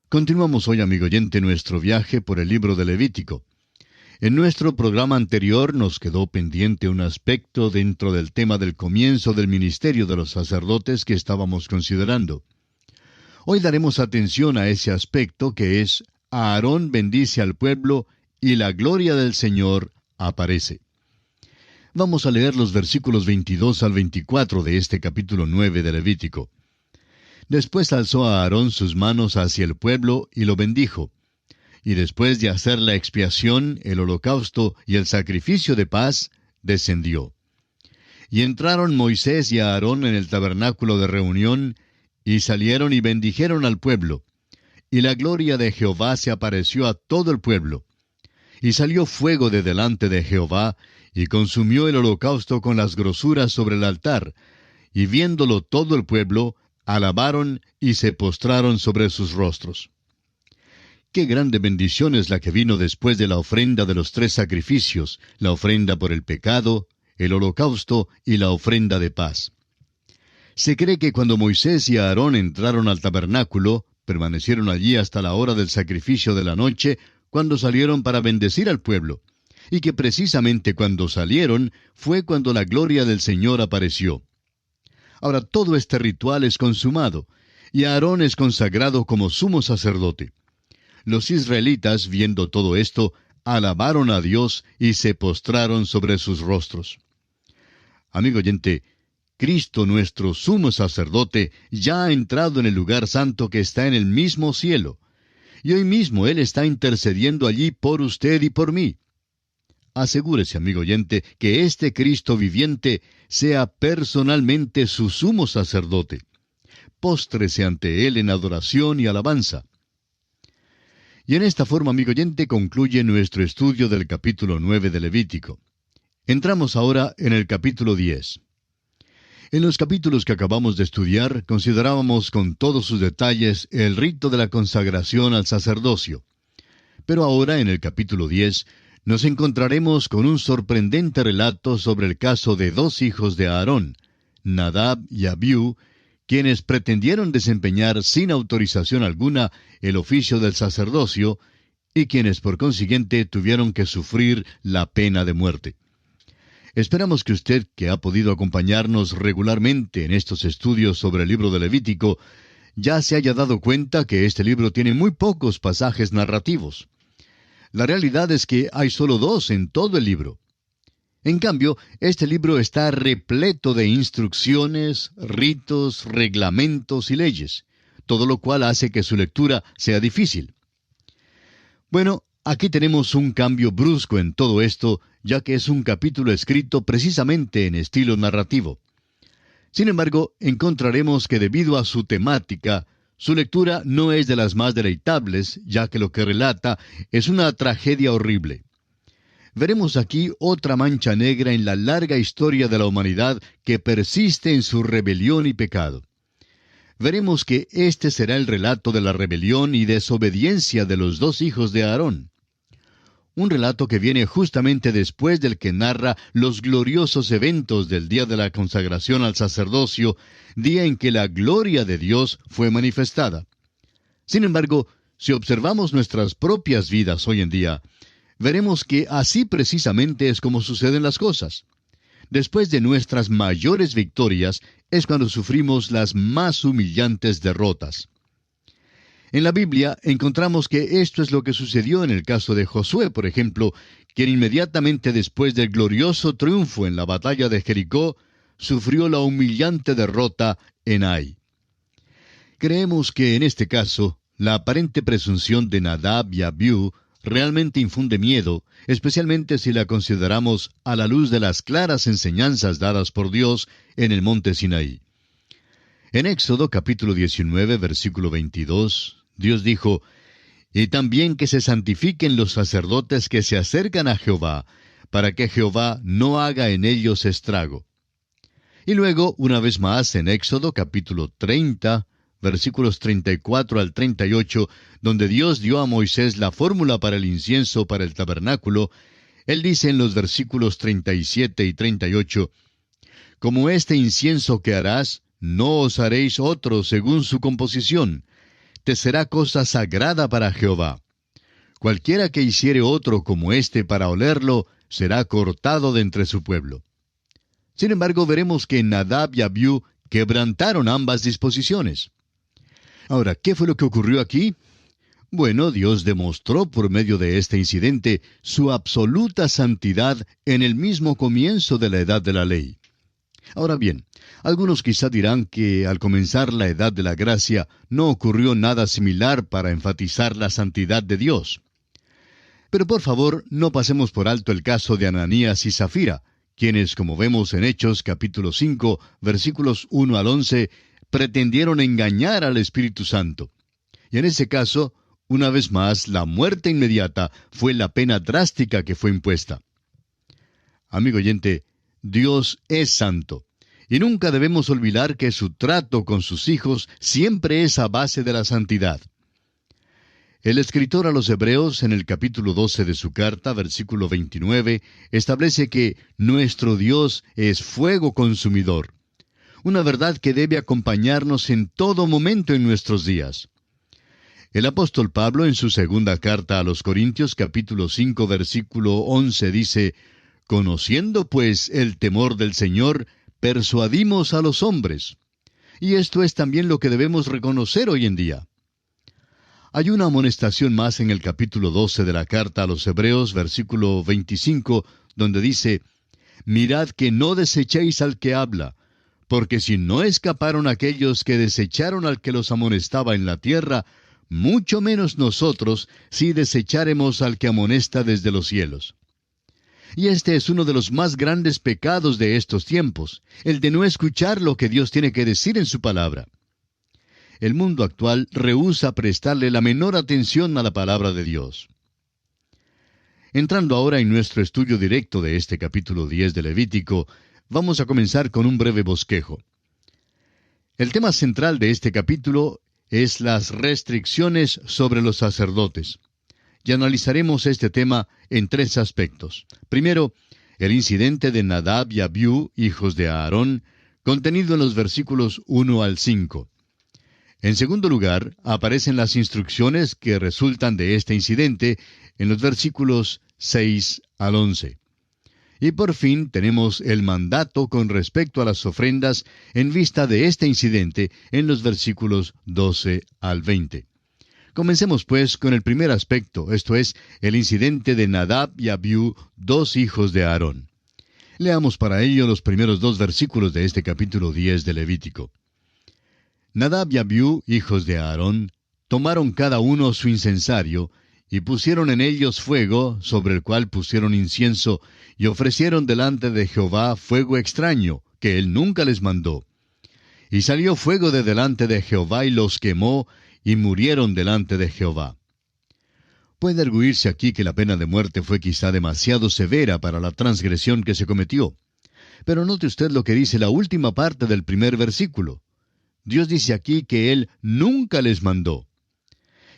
Continuamos hoy, amigo oyente, nuestro viaje por el libro de Levítico. En nuestro programa anterior nos quedó pendiente un aspecto dentro del tema del comienzo del ministerio de los sacerdotes que estábamos considerando. Hoy daremos atención a ese aspecto que es: Aarón bendice al pueblo y la gloria del Señor aparece. Vamos a leer los versículos 22 al 24 de este capítulo 9 de Levítico. Después alzó a Aarón sus manos hacia el pueblo y lo bendijo. Y después de hacer la expiación, el holocausto y el sacrificio de paz, descendió. Y entraron Moisés y Aarón en el tabernáculo de reunión, y salieron y bendijeron al pueblo. Y la gloria de Jehová se apareció a todo el pueblo. Y salió fuego de delante de Jehová, y consumió el holocausto con las grosuras sobre el altar. Y viéndolo todo el pueblo, alabaron y se postraron sobre sus rostros. Qué grande bendición es la que vino después de la ofrenda de los 3 sacrificios, la ofrenda por el pecado, el holocausto y la ofrenda de paz. Se cree que cuando Moisés y Aarón entraron al tabernáculo, permanecieron allí hasta la hora del sacrificio de la noche, cuando salieron para bendecir al pueblo, y que precisamente cuando salieron fue cuando la gloria del Señor apareció. Ahora todo este ritual es consumado, y Aarón es consagrado como sumo sacerdote. Los israelitas, viendo todo esto, alabaron a Dios y se postraron sobre sus rostros. Amigo oyente, Cristo nuestro sumo sacerdote ya ha entrado en el lugar santo que está en el mismo cielo, y hoy mismo Él está intercediendo allí por usted y por mí. Asegúrese, amigo oyente, que este Cristo viviente sea personalmente su sumo sacerdote. Póstrese ante Él en adoración y alabanza. Y en esta forma, amigo oyente, concluye nuestro estudio del capítulo 9 de Levítico. Entramos ahora en el capítulo 10. En los capítulos que acabamos de estudiar, considerábamos con todos sus detalles el rito de la consagración al sacerdocio. Pero ahora, en el capítulo 10, nos encontraremos con un sorprendente relato sobre el caso de 2 hijos de Aarón, Nadab y Abiú, quienes pretendieron desempeñar sin autorización alguna el oficio del sacerdocio, y quienes por consiguiente tuvieron que sufrir la pena de muerte. Esperamos que usted, que ha podido acompañarnos regularmente en estos estudios sobre el libro de Levítico, ya se haya dado cuenta que este libro tiene muy pocos pasajes narrativos. La realidad es que hay solo 2 en todo el libro. En cambio, este libro está repleto de instrucciones, ritos, reglamentos y leyes, todo lo cual hace que su lectura sea difícil. Bueno, aquí tenemos un cambio brusco en todo esto, ya que es un capítulo escrito precisamente en estilo narrativo. Sin embargo, encontraremos que debido a su temática, su lectura no es de las más deleitables, ya que lo que relata es una tragedia horrible. Veremos aquí otra mancha negra en la larga historia de la humanidad que persiste en su rebelión y pecado. Veremos que este será el relato de la rebelión y desobediencia de los 2 hijos de Aarón. Un relato que viene justamente después del que narra los gloriosos eventos del día de la consagración al sacerdocio, día en que la gloria de Dios fue manifestada. Sin embargo, si observamos nuestras propias vidas hoy en día, veremos que así precisamente es como suceden las cosas. Después de nuestras mayores victorias es cuando sufrimos las más humillantes derrotas. En la Biblia encontramos que esto es lo que sucedió en el caso de Josué, por ejemplo, quien inmediatamente después del glorioso triunfo en la batalla de Jericó, sufrió la humillante derrota en Ai. Creemos que en este caso, la aparente presunción de Nadab y Abiú realmente infunde miedo, especialmente si la consideramos a la luz de las claras enseñanzas dadas por Dios en el monte Sinaí. En Éxodo capítulo 19, versículo 22, Dios dijo: «Y también que se santifiquen los sacerdotes que se acercan a Jehová, para que Jehová no haga en ellos estrago». Y luego, una vez más, en Éxodo capítulo 30, versículos 34 al 38, donde Dios dio a Moisés la fórmula para el incienso para el tabernáculo, Él dice en los versículos 37 y 38, «Como este incienso que harás, no os haréis otro según su composición. te será cosa sagrada para Jehová. Cualquiera que hiciere otro como éste para olerlo, será cortado de entre su pueblo. Sin embargo, veremos que Nadab y Abiú quebrantaron ambas disposiciones. Ahora, ¿qué fue lo que ocurrió aquí? Bueno, Dios demostró por medio de este incidente su absoluta santidad en el mismo comienzo de la edad de la ley. Ahora bien, algunos quizá dirán que al comenzar la edad de la gracia no ocurrió nada similar para enfatizar la santidad de Dios. Pero por favor, no pasemos por alto el caso de Ananías y Zafira, quienes, como vemos en Hechos capítulo 5, versículos 1 al 11, pretendieron engañar al Espíritu Santo. Y en ese caso, una vez más, la muerte inmediata fue la pena drástica que fue impuesta. Amigo oyente, Dios es santo, y nunca debemos olvidar que su trato con sus hijos siempre es a base de la santidad. El escritor a los Hebreos, en el capítulo 12 de su carta, versículo 29, establece que nuestro Dios es fuego consumidor, una verdad que debe acompañarnos en todo momento en nuestros días. El apóstol Pablo, en su segunda carta a los Corintios, capítulo 5, versículo 11, dice: «Conociendo, pues, el temor del Señor, persuadimos a los hombres». Y esto es también lo que debemos reconocer hoy en día. Hay una amonestación más en el capítulo 12 de la carta a los Hebreos, versículo 25, donde dice: «Mirad que no desechéis al que habla, porque si no escaparon aquellos que desecharon al que los amonestaba en la tierra, mucho menos nosotros si desecháremos al que amonesta desde los cielos». Y este es uno de los más grandes pecados de estos tiempos, el de no escuchar lo que Dios tiene que decir en su palabra. El mundo actual rehúsa prestarle la menor atención a la palabra de Dios. Entrando ahora en nuestro estudio directo de este capítulo 10 de Levítico, vamos a comenzar con un breve bosquejo. El tema central de este capítulo es las restricciones sobre los sacerdotes. Y analizaremos este tema en tres aspectos. Primero, el incidente de Nadab y Abiú, hijos de Aarón, contenido en los versículos 1 al 5. En segundo lugar, aparecen las instrucciones que resultan de este incidente en los versículos 6 al 11. Y por fin tenemos el mandato con respecto a las ofrendas en vista de este incidente en los versículos 12 al 20. Comencemos pues con el primer aspecto, esto es, el incidente de Nadab y Abiú, dos hijos de Aarón. Leamos para ello los primeros dos versículos de este capítulo 10 de Levítico. Nadab y Abiú, hijos de Aarón, tomaron cada uno su incensario, y pusieron en ellos fuego, sobre el cual pusieron incienso, y ofrecieron delante de Jehová fuego extraño, que él nunca les mandó. Y salió fuego de delante de Jehová, y los quemó, y murieron delante de Jehová. Puede arguirse aquí que la pena de muerte fue quizá demasiado severa para la transgresión que se cometió. Pero note usted lo que dice la última parte del primer versículo. Dios dice aquí que Él nunca les mandó.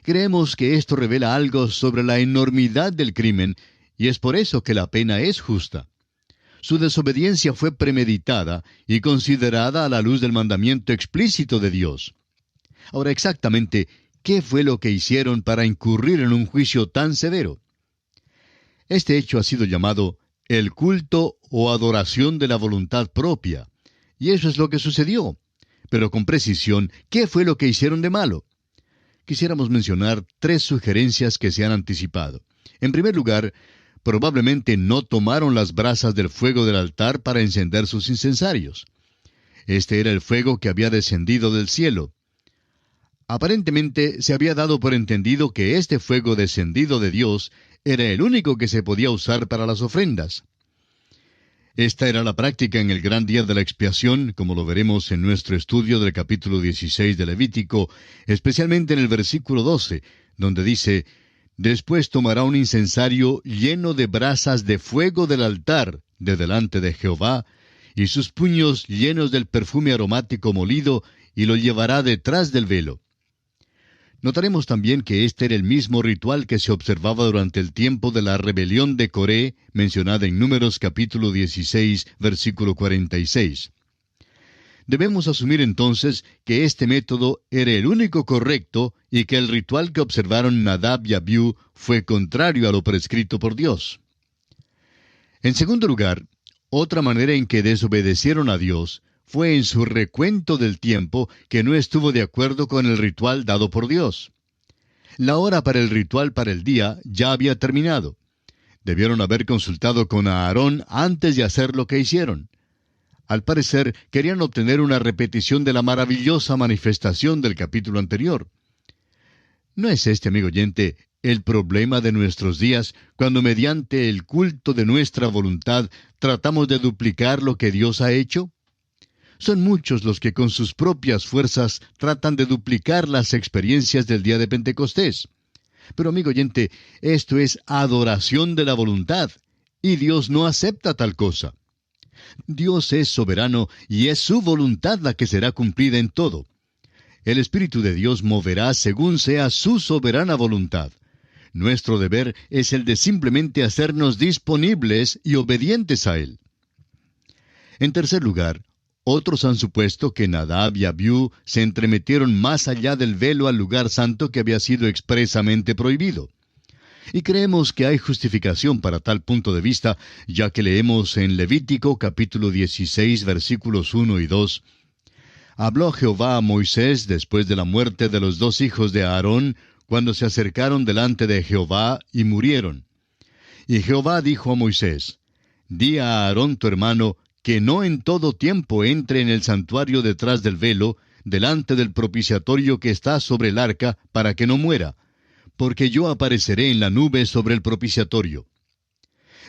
Creemos que esto revela algo sobre la enormidad del crimen, y es por eso que la pena es justa. Su desobediencia fue premeditada y considerada a la luz del mandamiento explícito de Dios. Ahora, exactamente, ¿qué fue lo que hicieron para incurrir en un juicio tan severo? Este hecho ha sido llamado el culto o adoración de la voluntad propia, y eso es lo que sucedió. Pero con precisión, ¿qué fue lo que hicieron de malo? Quisiéramos mencionar tres sugerencias que se han anticipado. En primer lugar, probablemente no tomaron las brasas del fuego del altar para encender sus incensarios. Este era el fuego que había descendido del cielo. Aparentemente se había dado por entendido que este fuego descendido de Dios era el único que se podía usar para las ofrendas. Esta era la práctica en el gran día de la expiación, como lo veremos en nuestro estudio del capítulo 16 de Levítico, especialmente en el versículo 12, donde dice: «Después tomará un incensario lleno de brasas de fuego del altar de delante de Jehová, y sus puños llenos del perfume aromático molido, y lo llevará detrás del velo». Notaremos también que este era el mismo ritual que se observaba durante el tiempo de la rebelión de Coré, mencionada en Números capítulo 16, versículo 46. Debemos asumir entonces que este método era el único correcto y que el ritual que observaron Nadab y Abiú fue contrario a lo prescrito por Dios. En segundo lugar, otra manera en que desobedecieron a Dios fue en su recuento del tiempo que no estuvo de acuerdo con el ritual dado por Dios. La hora para el ritual para el día ya había terminado. Debieron haber consultado con Aarón antes de hacer lo que hicieron. Al parecer, querían obtener una repetición de la maravillosa manifestación del capítulo anterior. ¿No es este, amigo oyente, el problema de nuestros días cuando mediante el culto de nuestra voluntad tratamos de duplicar lo que Dios ha hecho? Son muchos los que con sus propias fuerzas tratan de duplicar las experiencias del día de Pentecostés. Pero, amigo oyente, esto es adoración de la voluntad, y Dios no acepta tal cosa. Dios es soberano y es su voluntad la que será cumplida en todo. El Espíritu de Dios moverá según sea su soberana voluntad. Nuestro deber es el de simplemente hacernos disponibles y obedientes a Él. En tercer lugar, otros han supuesto que Nadab y Abiú se entremetieron más allá del velo al lugar santo que había sido expresamente prohibido. Y creemos que hay justificación para tal punto de vista, ya que leemos en Levítico capítulo 16 versículos 1 y 2. Habló Jehová a Moisés después de la muerte de los dos hijos de Aarón, cuando se acercaron delante de Jehová y murieron. Y Jehová dijo a Moisés, Di a Aarón tu hermano, que no en todo tiempo entre en el santuario detrás del velo, delante del propiciatorio que está sobre el arca, para que no muera, porque yo apareceré en la nube sobre el propiciatorio.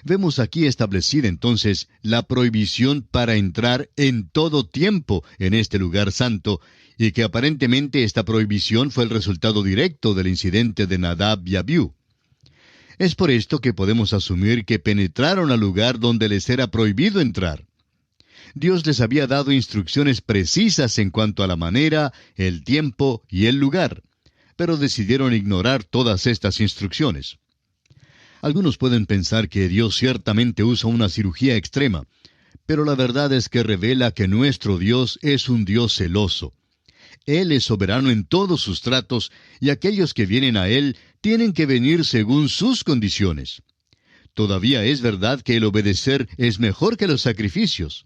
Vemos aquí establecida entonces la prohibición para entrar en todo tiempo en este lugar santo, y que aparentemente esta prohibición fue el resultado directo del incidente de Nadab y Abiú. Es por esto que podemos asumir que penetraron al lugar donde les era prohibido entrar. Dios les había dado instrucciones precisas en cuanto a la manera, el tiempo y el lugar, pero decidieron ignorar todas estas instrucciones. Algunos pueden pensar que Dios ciertamente usa una cirugía extrema, pero la verdad es que revela que nuestro Dios es un Dios celoso. Él es soberano en todos sus tratos, y aquellos que vienen a Él tienen que venir según sus condiciones. Todavía es verdad que el obedecer es mejor que los sacrificios.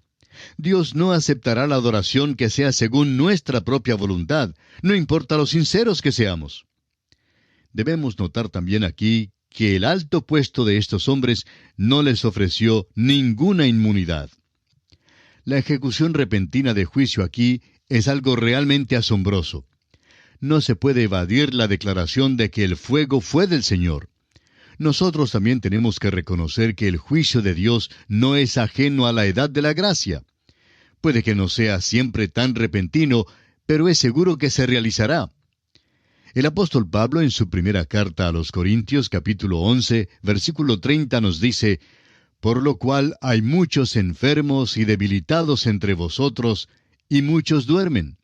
Dios no aceptará la adoración que sea según nuestra propia voluntad, no importa lo sinceros que seamos. Debemos notar también aquí que el alto puesto de estos hombres no les ofreció ninguna inmunidad. La ejecución repentina de juicio aquí es algo realmente asombroso. No se puede evadir la declaración de que el fuego fue del Señor. Nosotros también tenemos que reconocer que el juicio de Dios no es ajeno a la edad de la gracia. Puede que no sea siempre tan repentino, pero es seguro que se realizará. El apóstol Pablo en su primera carta a los Corintios, capítulo 11, versículo 30 nos dice, Por lo cual hay muchos enfermos y debilitados entre vosotros, y muchos duermen.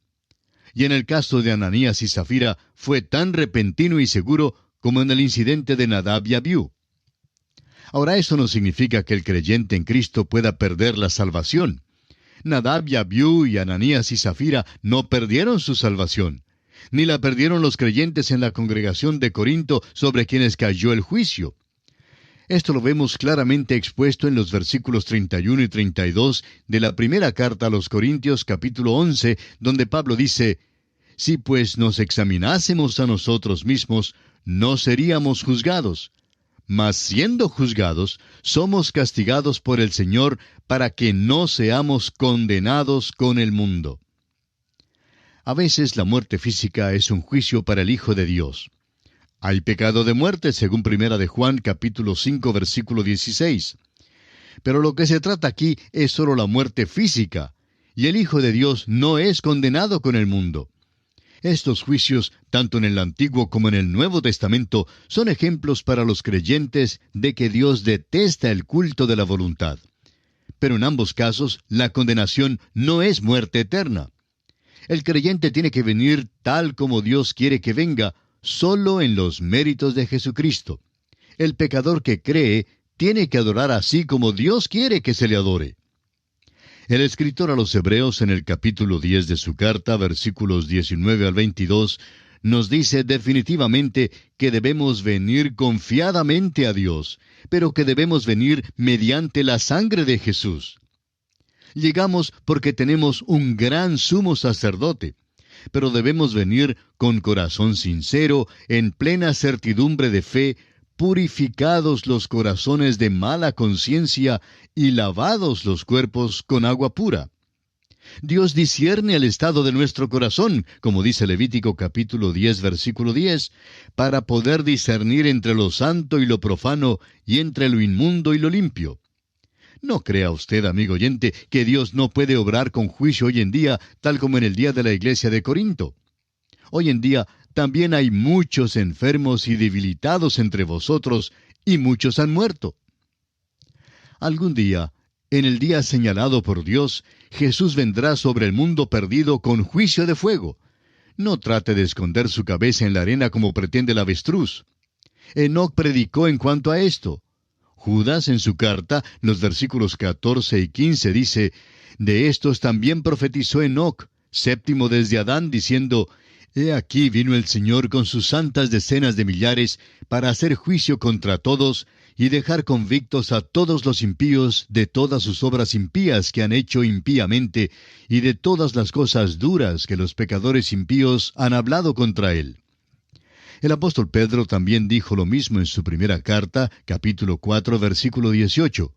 Y en el caso de Ananías y Zafira fue tan repentino y seguro como en el incidente de Nadab y Abiú. Ahora, eso no significa que el creyente en Cristo pueda perder la salvación. Nadab y Abiú y Ananías y Zafira no perdieron su salvación, ni la perdieron los creyentes en la congregación de Corinto sobre quienes cayó el juicio. Esto lo vemos claramente expuesto en los versículos 31 y 32 de la primera carta a los Corintios capítulo 11, donde Pablo dice, Si pues nos examinásemos a nosotros mismos, no seríamos juzgados. Mas siendo juzgados, somos castigados por el Señor para que no seamos condenados con el mundo. A veces la muerte física es un juicio para el Hijo de Dios. Hay pecado de muerte, según Primera de Juan, capítulo 5, versículo 16. Pero lo que se trata aquí es solo la muerte física, y el Hijo de Dios no es condenado con el mundo. Estos juicios, tanto en el Antiguo como en el Nuevo Testamento, son ejemplos para los creyentes de que Dios detesta el culto de la voluntad. Pero en ambos casos, la condenación no es muerte eterna. El creyente tiene que venir tal como Dios quiere que venga, solo en los méritos de Jesucristo. El pecador que cree tiene que adorar así como Dios quiere que se le adore. El escritor a los Hebreos en el capítulo 10 de su carta, versículos 19 al 22, nos dice definitivamente que debemos venir confiadamente a Dios, pero que debemos venir mediante la sangre de Jesús. Llegamos porque tenemos un gran sumo sacerdote, pero debemos venir con corazón sincero, en plena certidumbre de fe, purificados los corazones de mala conciencia y lavados los cuerpos con agua pura. Dios discierne el estado de nuestro corazón, como dice Levítico capítulo 10, versículo 10, para poder discernir entre lo santo y lo profano, y entre lo inmundo y lo limpio. No crea usted, amigo oyente, que Dios no puede obrar con juicio hoy en día, tal como en el día de la iglesia de Corinto. Hoy en día también hay muchos enfermos y debilitados entre vosotros, y muchos han muerto. Algún día, en el día señalado por Dios, Jesús vendrá sobre el mundo perdido con juicio de fuego. No trate de esconder su cabeza en la arena como pretende el avestruz. Enoc predicó en cuanto a esto. Judas, en su carta, los versículos 14 y 15, dice: «De estos también profetizó Enoc, séptimo desde Adán, diciendo: He aquí vino el Señor con sus santas decenas de millares para hacer juicio contra todos y dejar convictos a todos los impíos de todas sus obras impías que han hecho impíamente y de todas las cosas duras que los pecadores impíos han hablado contra él». El apóstol Pedro también dijo lo mismo en su primera carta, capítulo 4, versículo 18.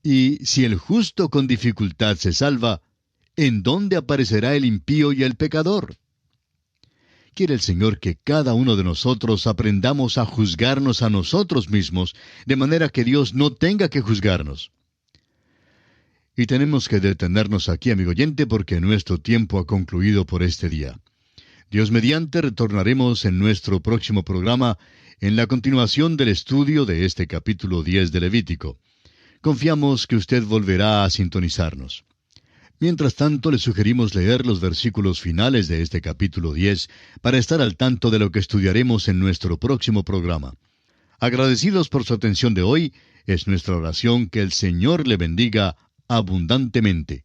«Y si el justo con dificultad se salva, ¿en dónde aparecerá el impío y el pecador?». Quiere el Señor que cada uno de nosotros aprendamos a juzgarnos a nosotros mismos, de manera que Dios no tenga que juzgarnos. Y tenemos que detenernos aquí, amigo oyente, porque nuestro tiempo ha concluido por este día. Dios mediante, retornaremos en nuestro próximo programa en la continuación del estudio de este capítulo 10 de Levítico. Confiamos que usted volverá a sintonizarnos. Mientras tanto, le sugerimos leer los versículos finales de este capítulo 10 para estar al tanto de lo que estudiaremos en nuestro próximo programa. Agradecidos por su atención de hoy, es nuestra oración que el Señor le bendiga abundantemente.